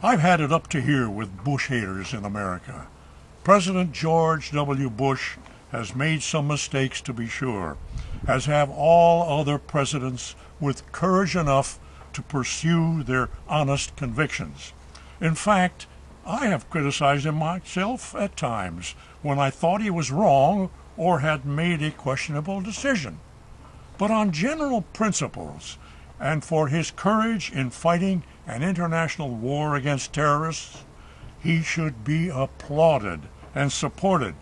I've had it up to here with Bush haters in America. President George W. Bush has made some mistakes, to be sure, as have all other presidents with courage enough to pursue their honest convictions. In fact, I have criticized him myself at times when I thought he was wrong or had made a questionable decision. But on general principles, and for his courage in fighting an international war against terrorists, he should be applauded and supported,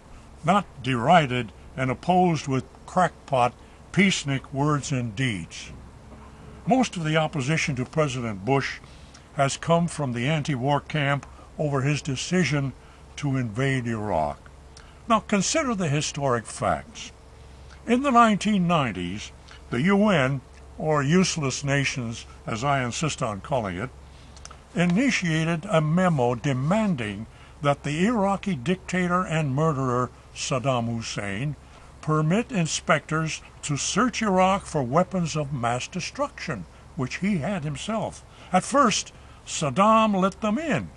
not derided and opposed with crackpot, peacenik words and deeds. Most of the opposition to President Bush has come from the anti-war camp over his decision to invade Iraq. Now consider the historic facts. In the 1990s, the UN, or useless nations as I insist on calling it, initiated a memo demanding that the Iraqi dictator and murderer Saddam Hussein permit inspectors to search Iraq for weapons of mass destruction, which he had himself. At first, Saddam let them in,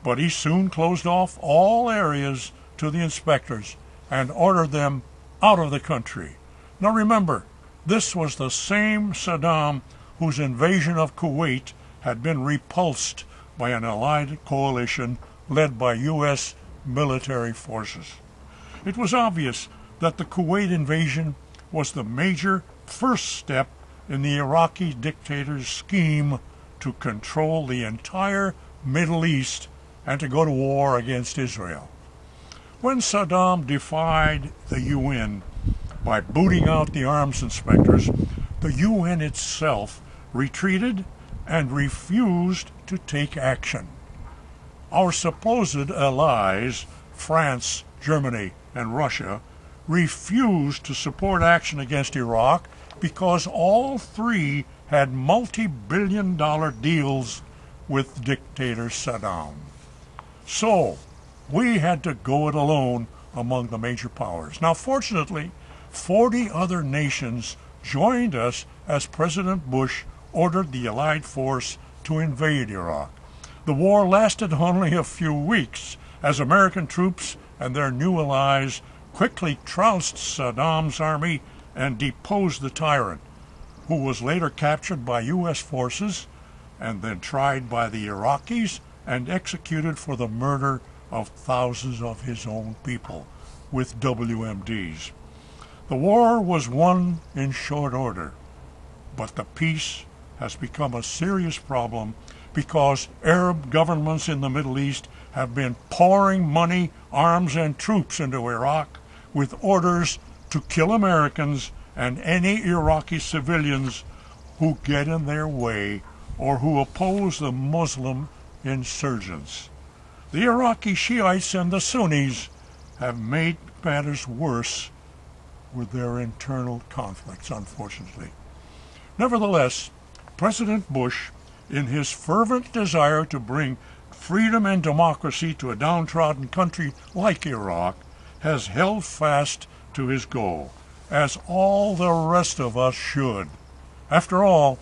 but he soon closed off all areas to the inspectors and ordered them out of the country. Now remember, this was the same Saddam whose invasion of Kuwait had been repulsed by an allied coalition led by U.S. military forces. It was obvious that the Kuwait invasion was the major first step in the Iraqi dictator's scheme to control the entire Middle East and to go to war against Israel. When Saddam defied the UN by booting out the arms inspectors, the UN itself retreated and refused to take action. Our supposed allies, France, Germany, and Russia, refused to support action against Iraq because all three had multi-billion-dollar deals with dictator Saddam. So, we had to go it alone among the major powers. Now, fortunately, 40 other nations joined us as President Bush ordered the Allied force to invade Iraq. The war lasted only a few weeks as American troops and their new allies quickly trounced Saddam's army and deposed the tyrant, who was later captured by U.S. forces and then tried by the Iraqis and executed for the murder of thousands of his own people with WMDs. The war was won in short order, but the peace has become a serious problem because Arab governments in the Middle East have been pouring money, arms, and troops into Iraq with orders to kill Americans and any Iraqi civilians who get in their way or who oppose the Muslim insurgents. The Iraqi Shiites and the Sunnis have made matters worse with their internal conflicts, unfortunately. Nevertheless, President Bush, in his fervent desire to bring freedom and democracy to a downtrodden country like Iraq, has held fast to his goal, as all the rest of us should. After all,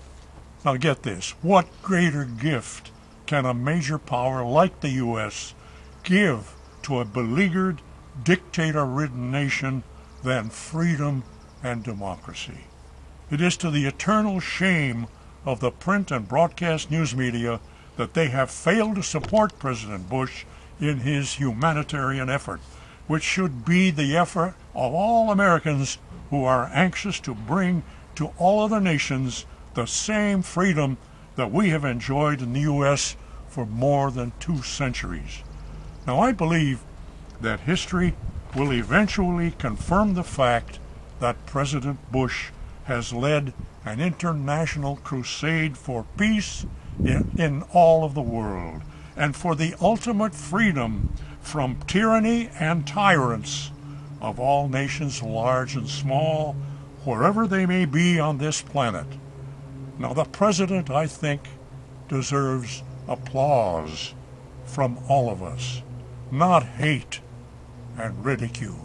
now get this, what greater gift can a major power like the U.S. give to a beleaguered, dictator-ridden nation than freedom and democracy? It is to the eternal shame of the print and broadcast news media that they have failed to support President Bush in his humanitarian effort, which should be the effort of all Americans who are anxious to bring to all other nations the same freedom that we have enjoyed in the U.S. for more than 2 centuries. Now, I believe that history will eventually confirm the fact that President Bush has led an international crusade for peace in all of the world and for the ultimate freedom from tyranny and tyrants of all nations, large and small, wherever they may be on this planet. Now, the President, I think, deserves applause from all of us, not hate and ridicule.